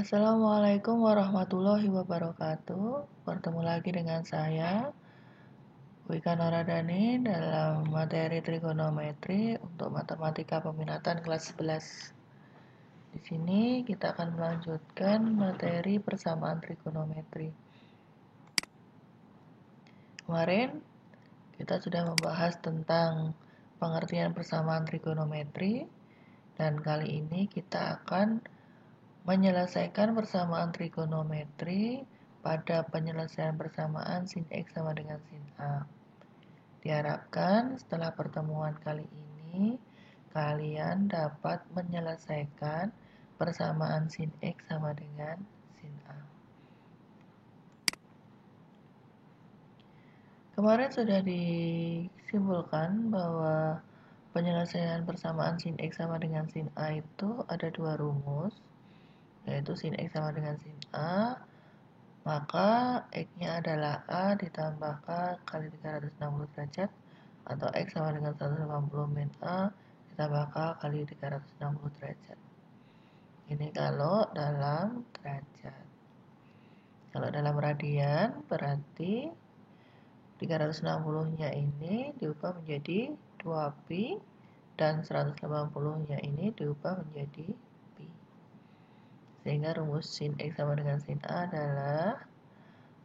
Assalamualaikum warahmatullahi wabarakatuh. Bertemu lagi dengan saya, Wika Noradani, dalam materi trigonometri untuk matematika peminatan kelas 11. Di sini kita akan melanjutkan materi persamaan trigonometri. Kemarin kita sudah membahas tentang pengertian persamaan trigonometri, dan kali ini kita akan menyelesaikan persamaan trigonometri pada penyelesaian persamaan sin X sama dengan sin A. Diharapkan setelah pertemuan kali ini, kalian dapat menyelesaikan persamaan sin X sama dengan sin A. Kemarin sudah disimpulkan bahwa penyelesaian persamaan sin X sama dengan sin A itu ada dua rumus, yaitu sin X sama dengan sin A, maka X-nya adalah A ditambah K kali 360 derajat, atau X sama dengan 180 min A ditambah K kali 360 derajat. Ini kalau dalam derajat. Kalau dalam radian berarti 360-nya ini diubah menjadi 2pi dan 180-nya ini diubah menjadi pi. Sehingga rumus sin X sama dengan sin A adalah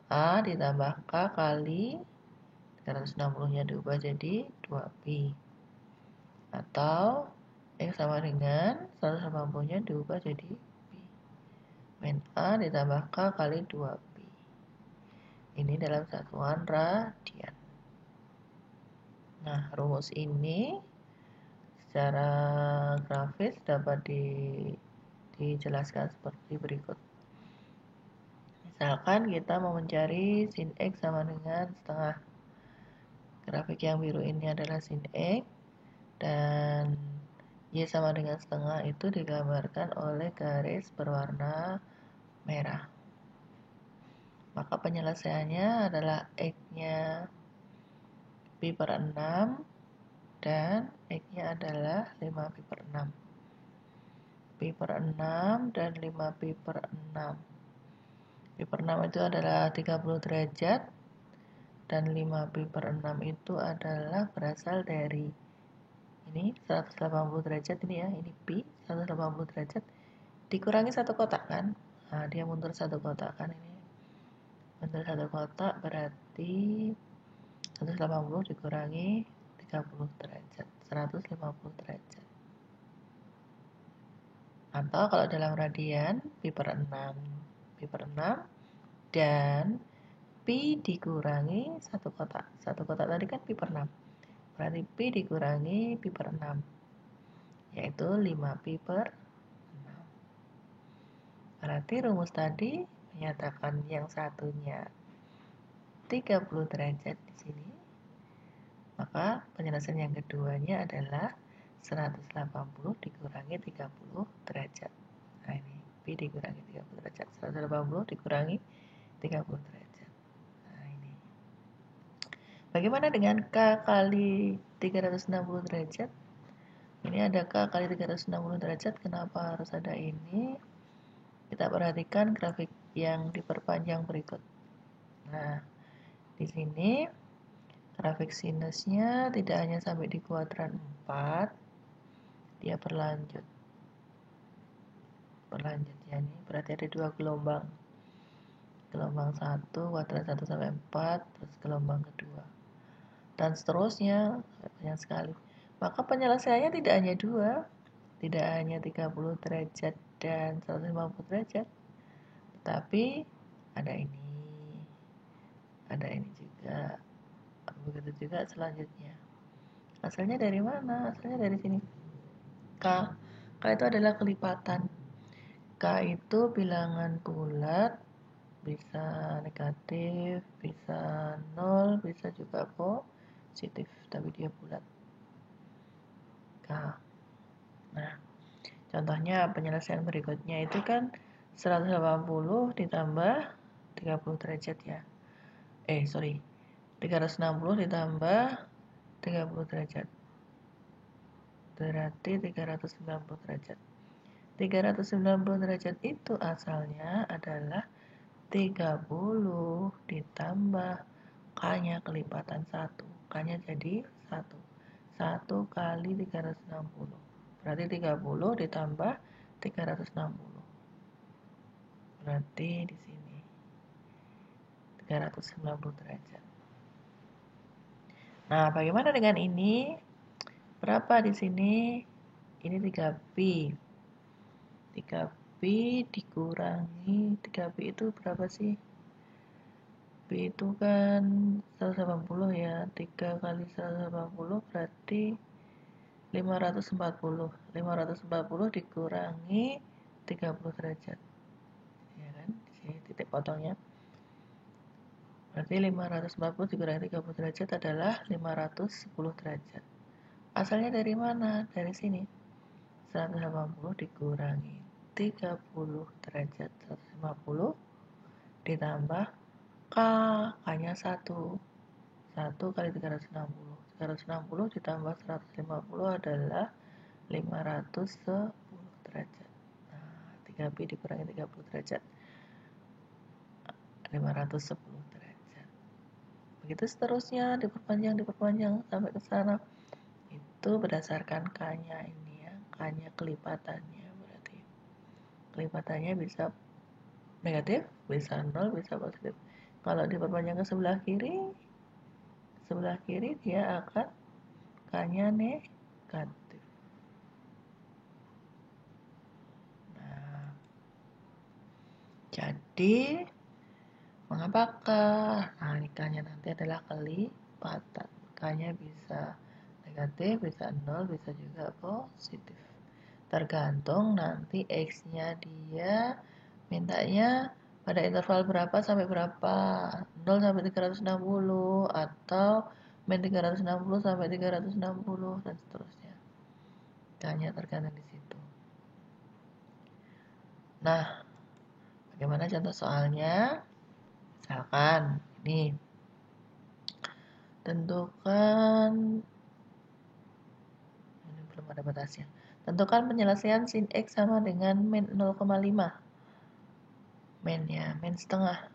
A ditambah K kali 360-nya diubah jadi 2pi. Atau X sama dengan 180-nya diubah jadi pi. Min A ditambah K kali 2pi. Ini dalam satuan radian. Nah, rumus ini secara grafis dapat dijelaskan seperti berikut. Misalkan kita mau mencari sin X sama dengan setengah. Grafik yang biru ini adalah sin X, dan Y sama dengan setengah itu digambarkan oleh garis berwarna merah. Maka penyelesaiannya adalah X-nya pi per 6 dan X-nya adalah 5 pi per 6. Pi per 6 dan 5 pi per 6. Pi per 6 itu adalah 30 derajat, dan 5 pi per 6 itu adalah berasal dari ini 180 derajat, ini ya, ini pi 180 derajat dikurangi satu kotak kan. Nah, dia mundur satu kotak kan, ini mundur satu kotak berarti 180 dikurangi 30 derajat, 150 derajat. Atau kalau dalam radian pi per 6, pi per 6 dan pi dikurangi satu kotak. Satu kotak tadi kan pi per 6. Berarti pi dikurangi pi per 6, yaitu 5 pi per 6. Berarti rumus tadi menyatakan yang satunya 30 derajat di sini. Maka penyelesaian yang keduanya adalah 180 dikurangi 30 derajat. Nah, ini pi dikurangi 30 derajat. 180 dikurangi 30 derajat. Nah, ini. Bagaimana dengan K kali 360 derajat? Ini ada K kali 360 derajat. Kenapa harus ada ini? Kita perhatikan grafik yang diperpanjang berikut. Nah, di sini grafik sinusnya tidak hanya sampai di kuadran 4, dia berlanjut ya, ini berarti ada dua gelombang. Gelombang 1, kuadran 1 sampai 4, terus gelombang kedua. Dan seterusnya, banyak sekali. Maka penyelesaiannya tidak hanya dua, tidak hanya 30 derajat dan 150 derajat, tetapi ada ini juga. Begitu juga selanjutnya. Asalnya dari mana? Asalnya dari sini. K itu adalah kelipatan. K itu bilangan bulat, bisa negatif, bisa 0, bisa juga positif, tapi dia bulat. K. Nah, contohnya penyelesaian berikutnya itu kan 180 ditambah 30 derajat ya. 360 ditambah 30 derajat. Berarti 390 derajat. 390 derajat itu asalnya adalah 30 ditambah K-nya kelipatan 1. K-nya jadi 1. 1 kali 360. Berarti 30 ditambah 360. Berarti di sini 390 derajat. Nah, bagaimana dengan ini? Berapa di sini? Ini 3pi. 3pi dikurangi 3pi itu berapa sih? Pi itu kan 180 ya. 3 kali 180 berarti 540. 540 dikurangi 30 derajat. Ya kan? Di sini titik potongnya. Berarti 540 dikurangi 30 derajat adalah 510 derajat. Asalnya dari mana? Dari sini. 180 dikurangi 30 derajat. 150 ditambah K. K-nya 1. 1 kali 360. 360 ditambah 150 adalah 510 derajat. Nah, 3pi dikurangi 30 derajat. 510 derajat. Begitu seterusnya, diperpanjang sampai ke sana. Itu berdasarkan K-nya ini ya. K-nya kelipatannya berarti. Kelipatannya bisa negatif, bisa 0, bisa positif. Kalau diperpanjang ke sebelah kiri dia akan K-nya negatif. Nah, jadi mengapakah? Nah, ini K-nya nanti adalah kelipatan. K-nya bisa negatif, bisa 0, bisa juga positif. Tergantung nanti X-nya dia mintanya pada interval berapa sampai berapa. 0 sampai 360 atau min 360 sampai 360 dan seterusnya. K-nya tergantung di situ. Nah, bagaimana contoh soalnya? Misalkan ini tentukan, ini belum ada batasnya. Tentukan penyelesaian sin X sama dengan min 0,5. Min setengah.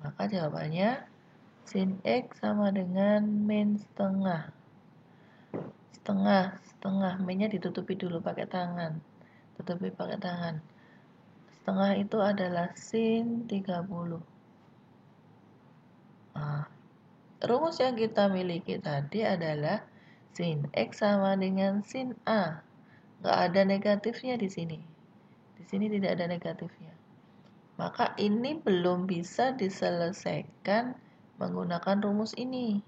Maka jawabannya sin X sama dengan min setengah. Setengah. Minnya ditutupi dulu pakai tangan. Tutupi pakai tangan. Setengah itu adalah sin 30. Nah, rumus yang kita miliki tadi adalah sin X sama dengan sin A. Nggak ada negatifnya di sini. Di sini tidak ada negatifnya. Maka ini belum bisa diselesaikan menggunakan rumus ini.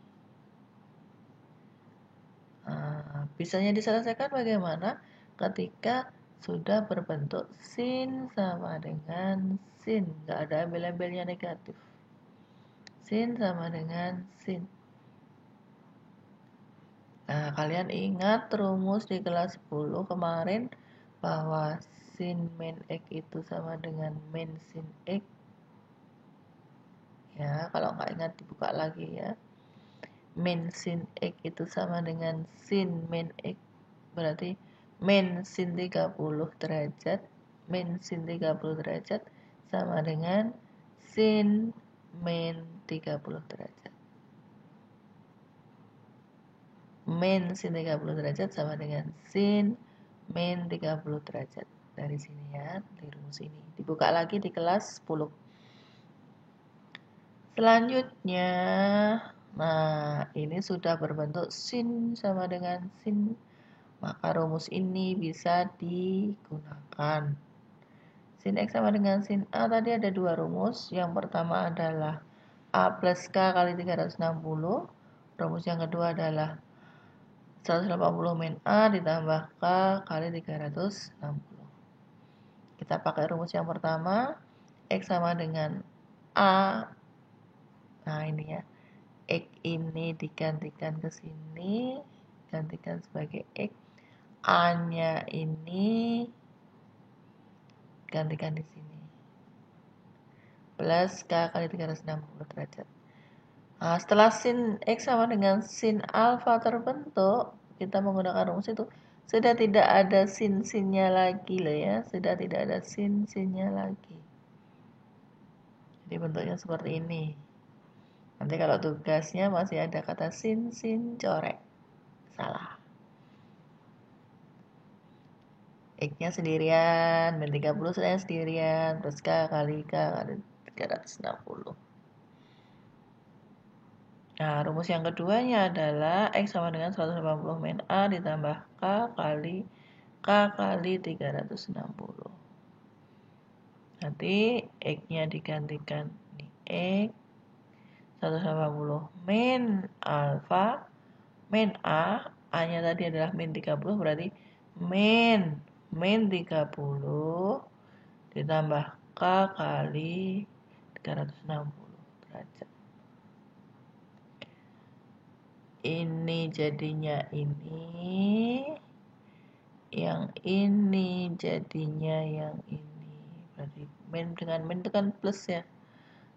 Nah, bisanya diselesaikan bagaimana? Ketika sudah berbentuk sin sama dengan sin. Nggak ada embel-embelnya negatif. Sin sama dengan sin. Nah, kalian ingat rumus di kelas 10 kemarin bahwa sin min X itu sama dengan min sin X. Ya, kalau nggak ingat dibuka lagi ya. Min sin X itu sama dengan sin min X. Berarti min sin 30 derajat. Min sin 30 derajat sama dengan sin min 30 derajat. Min sin 30 derajat sama dengan sin min 30 derajat. Dari sini ya, dari rumus ini. Dibuka lagi di kelas 10. Selanjutnya, nah ini sudah berbentuk sin sama dengan sin. Maka rumus ini bisa digunakan. Sin X sama dengan sin A tadi ada dua rumus. Yang pertama adalah A plus K kali 360. Rumus yang kedua adalah 180 min A ditambah K kali 360. Kita pakai rumus yang pertama. X sama dengan A. Nah ini ya. X ini digantikan ke sini. Gantikan sebagai X. A-nya ini gantikan di sini. Plus K kali 360 derajat. Nah, setelah sin X sama dengan sin alfa terbentuk, kita menggunakan rumus itu. Sudah tidak ada sin-sinnya lagi loh ya, sudah tidak ada sin-sinnya lagi. Jadi bentuknya seperti ini. Nanti kalau tugasnya masih ada kata sin corek. Salah. X-nya sendirian, min 30 saya sendirian, terus K kali 360. Nah, rumus yang keduanya adalah X sama dengan 180 min A ditambah K kali 360. Nanti X-nya digantikan di X 180 min alfa min A-nya tadi adalah min 30, berarti min 30 ditambah K kali 360 derajat. Ini jadinya ini, yang ini jadinya yang ini. Berarti min dengan min itu kan plus ya.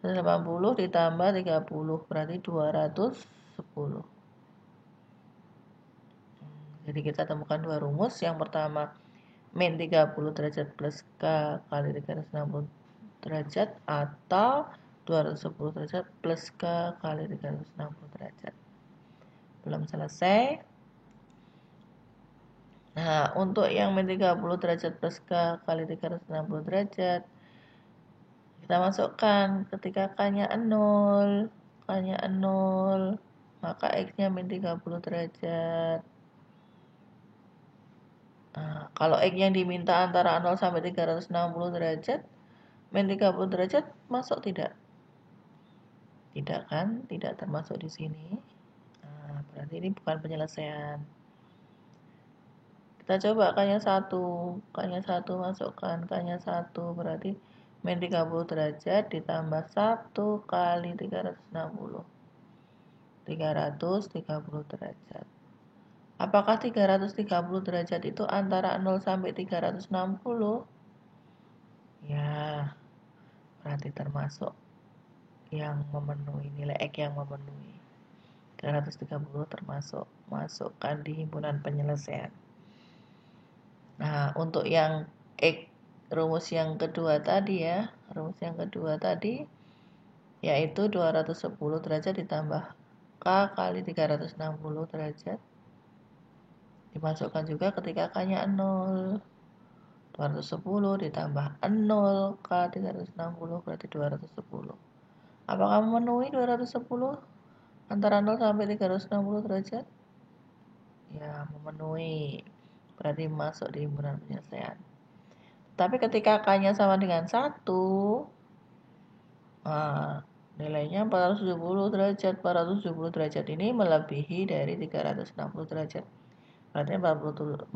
180 ditambah 30 berarti 210. Jadi kita temukan dua rumus. Yang pertama min 30 derajat plus K kali 360 derajat atau 210 derajat plus K kali 360 derajat. Belum selesai. Nah, untuk yang min 30 derajat plus K kali 360 derajat, kita masukkan ketika K-nya 0, K-nya 0, maka X-nya min 30 derajat. Nah, kalau X yang diminta antara 0 sampai 360 derajat, min 30 derajat masuk tidak? Tidak kan? Tidak termasuk di sini. Nah, berarti ini bukan penyelesaian. Kita coba K-nya 1. K-nya 1 masukkan. K-nya 1 berarti min 30 derajat ditambah 1 kali 360. 330 derajat. Apakah 330 derajat itu antara 0 sampai 360? Ya, berarti termasuk yang memenuhi, nilai X yang memenuhi. 330 termasuk, masukkan di himpunan penyelesaian. Nah, untuk yang X, rumus yang kedua tadi ya, rumus yang kedua tadi yaitu 210 derajat ditambah K kali 360 derajat. Dimasukkan juga ketika K-nya 0. 210 ditambah 0 K 360 berarti 210. Apakah memenuhi 210 antara 0 sampai 360 derajat? Ya, memenuhi. Berarti masuk di himpunan penyelesaian. Tapi ketika K-nya sama dengan 1, nah, nilainya 470 derajat. 470 derajat ini melebihi dari 360 derajat. Berarti 470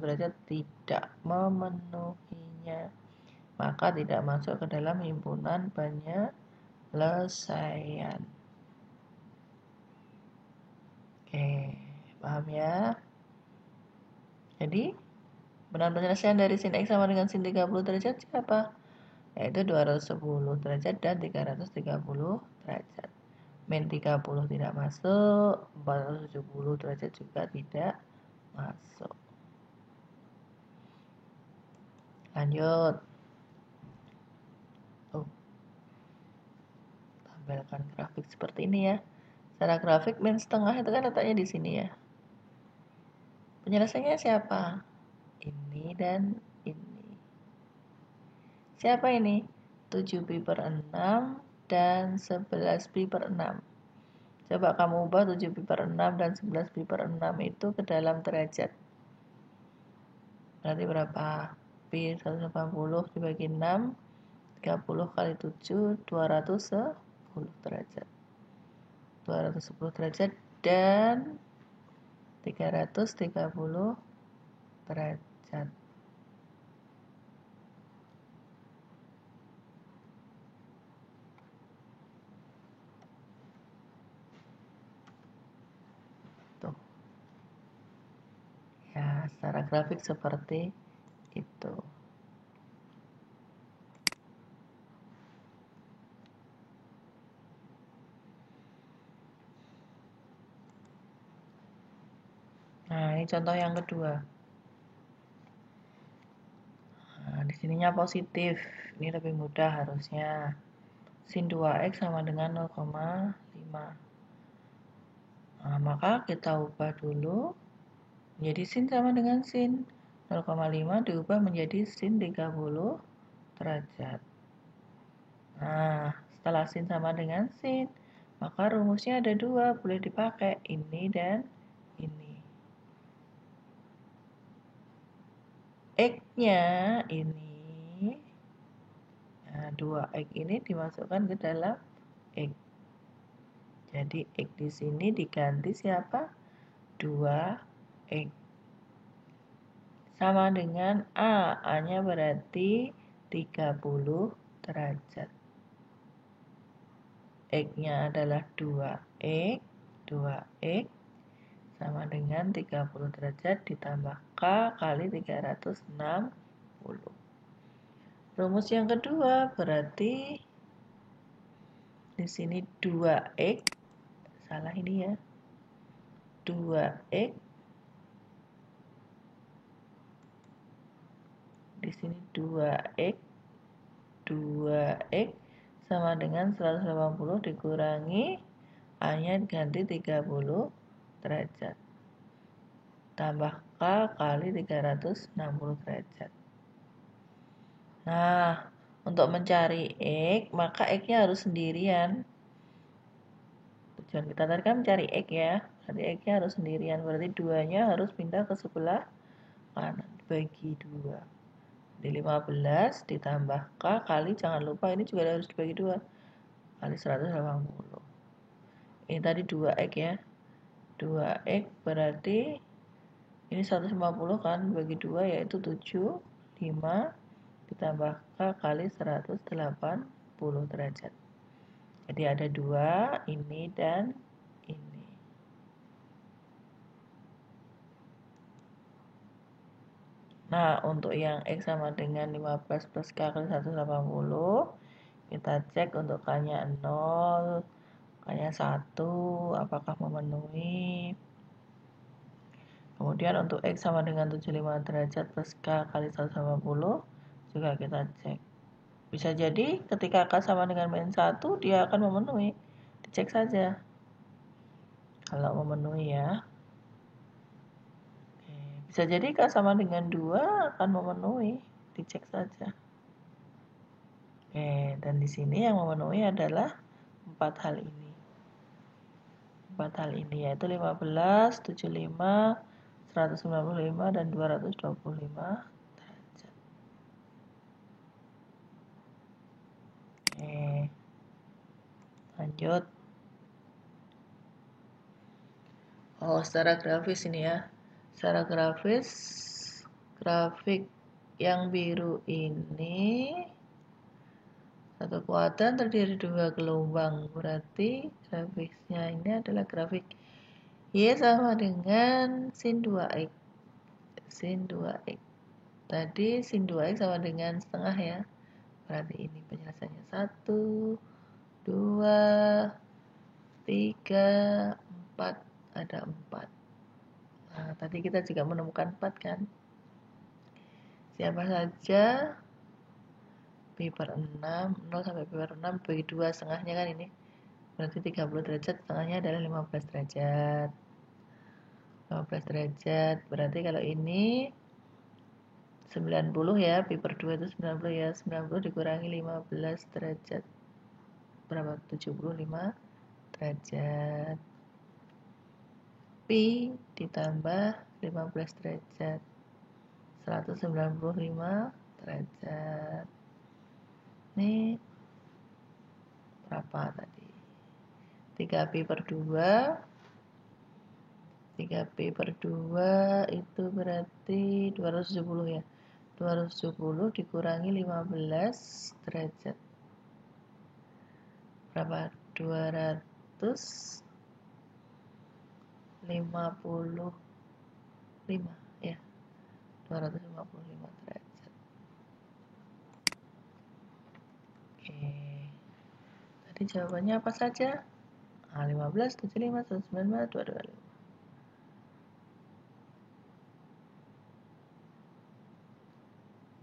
derajat tidak memenuhinya. Maka tidak masuk ke dalam himpunan penyelesaian. Oke, paham ya? Jadi, benar penyelesaian dari sin X sama dengan sin 30 derajat siapa? Yaitu 210 derajat dan 330 derajat. Min 30 tidak masuk, 470 derajat juga tidak masuk. Lanjut. Tampilkan grafik seperti ini ya. Secara grafik min setengah itu kan letaknya di sini ya. Penyelesaiannya siapa? Ini dan ini. Siapa ini? 7pi per 6 dan 11pi per 6. Coba kamu ubah 7pi per 6 dan 11pi per 6 itu ke dalam derajat. Berarti berapa? Pi 180 dibagi 6, 30 kali 7, 210 derajat. 210 derajat dan 330 derajat. Tuh. Ya, secara grafik seperti itu. Nah, ini contoh yang kedua. Nah, di sininya positif. Ini lebih mudah harusnya. Sin 2x sama dengan 0,5. Nah, maka kita ubah dulu menjadi sin sama dengan sin. 0,5 diubah menjadi sin 30 derajat. Nah, setelah sin sama dengan sin, maka rumusnya ada dua, boleh dipakai ini dan ini. X-nya ini, nah 2X ini dimasukkan ke dalam X. Jadi X di sini diganti siapa? 2X. Sama dengan A. A-nya berarti 30 derajat. X-nya adalah 2X. 2X sama dengan 30 derajat ditambah K kali 360. Rumus yang kedua berarti di sini 2X, salah ini ya. 2X di sini 2X 2X sama dengan 180 dikurangi A-nya ganti 30 derajat tambah K kali 360 derajat. Nah, untuk mencari X, maka X-nya harus sendirian. Tujuan kita tadi kan mencari X ya. Berarti X-nya harus sendirian. Berarti 2-nya harus pindah ke sebelah kanan. Dibagi 2. Di 15 ditambah K kali, jangan lupa ini juga harus dibagi 2. Kali 180. Ini tadi 2X ya. 2X berarti ini 150 kan bagi 2 yaitu 7. 5 ditambah K kali 180 derajat. Jadi ada 2, ini dan ini. Nah, untuk yang X sama dengan 15 plus K kali 180, kita cek untuk K-nya 0, K-nya 1, apakah memenuhi. Kemudian untuk X sama dengan 75 derajat plus K kali 180, juga kita cek. Bisa jadi ketika K sama dengan min 1, dia akan memenuhi. Dicek saja. Kalau memenuhi ya. Bisa jadi K sama dengan 2 akan memenuhi. Dicek saja. Dan di sini yang memenuhi adalah 4 hal ini. 4 hal ini yaitu 15, 75, 195, dan 225 derajat. Lanjut. Secara grafis ini ya. Secara grafis, grafik yang biru ini satu kuadran terdiri dari 2 gelombang. Berarti grafiknya ini adalah grafik Y sama dengan sin 2X. Sin 2X. Tadi sin 2X sama dengan setengah ya. Berarti ini penjelasannya 1, 2, 3, 4. Ada 4. Nah, tadi kita juga menemukan 4 kan. Siapa saja? Pi per 6, 0 sampai pi per 6 bagi 2 setengahnya kan ini. Berarti 30 derajat, setengahnya adalah 15 derajat. 15 derajat, berarti kalau ini 90 ya, pi per 2 itu 90 ya. 90 dikurangi 15 derajat. Berapa? 75 derajat. Pi ditambah 15 derajat. 195 derajat. Ini berapa tadi? 3pi per 2. 3pi per 2 itu berarti 270 ya. 270 dikurangi 15 derajat. Berapa? 255 ya. 255 derajat. Tadi jawabannya apa saja? 15, 75, 195, 225.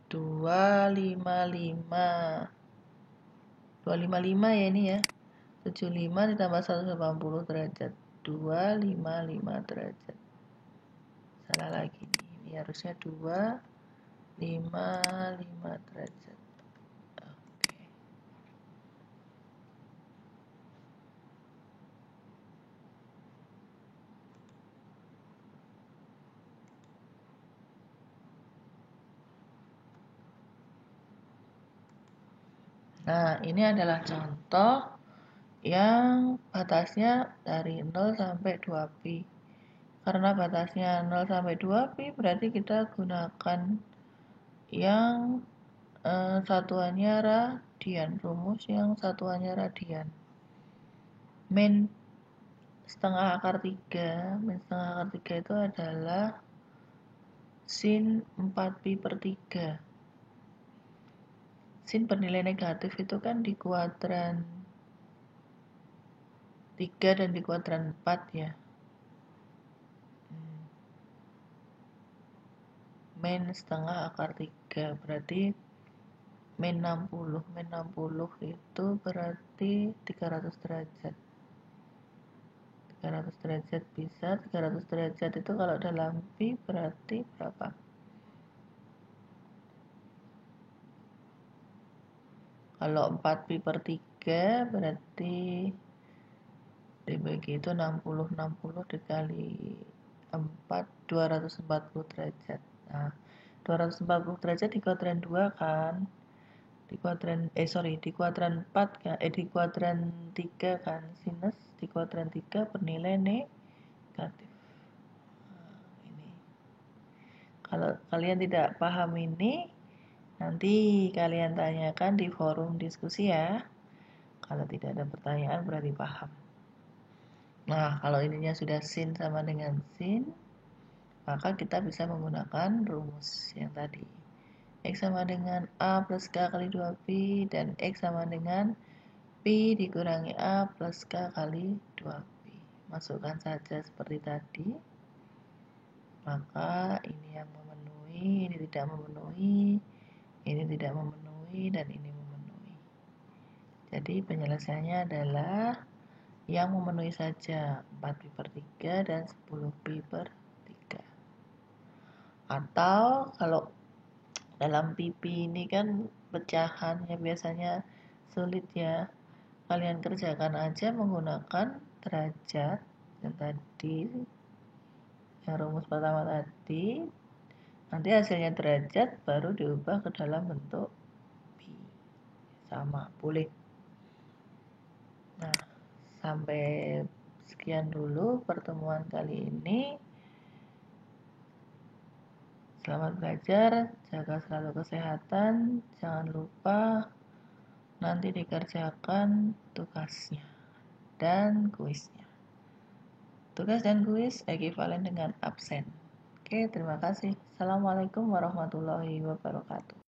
255 ya ini ya. 75 ditambah 180 derajat. 255 derajat. Salah lagi nih. Ini harusnya 255 derajat. Oke. Nah, ini adalah contoh yang batasnya dari 0 sampai 2pi. Karena batasnya 0 sampai 2pi, berarti kita gunakan yang satuannya radian. Rumus yang satuannya radian. Min setengah akar 3. Min setengah akar 3 itu adalah sin 4pi per 3. Sin bernilai negatif itu kan di kuadran 3 dan di kuadran 4 ya. Min setengah akar 3 berarti min 60. Min 60 itu berarti 300 derajat. 300 derajat bisa. 300 derajat itu kalau dalam pi berarti berapa? Kalau 4pi per 3 berarti dibagi itu 60 dikali 4 240 derajat. Nah, 240 derajat di kuadran 2 kan. Di kuadran di kuadran 4 kan, di kuadran 3 kan, sinus di kuadran 3 bernilai negatif. Nah, ini. Kalau kalian tidak paham ini, nanti kalian tanyakan di forum diskusi ya. Kalau tidak ada pertanyaan berarti paham. Nah, kalau ininya sudah sin sama dengan sin, maka kita bisa menggunakan rumus yang tadi. X sama dengan A plus K kali 2pi, dan X sama dengan pi dikurangi A plus K kali 2pi. Masukkan saja seperti tadi. Maka ini yang memenuhi, ini tidak memenuhi, ini tidak memenuhi, dan ini memenuhi. Jadi penyelesaiannya adalah yang memenuhi saja 4pi per 3 dan 10pi per 3. Atau kalau dalam pipi ini kan pecahan yang biasanya sulit ya, kalian kerjakan aja menggunakan derajat yang tadi, yang rumus pertama tadi. Nanti hasilnya derajat baru diubah ke dalam bentuk pi. Sama, boleh. Nah, sampai sekian dulu pertemuan kali ini. Selamat belajar, jaga selalu kesehatan, jangan lupa nanti dikerjakan tugasnya dan kuisnya. Tugas dan kuis ekivalen dengan absen. Oke, terima kasih. Assalamualaikum warahmatullahi wabarakatuh.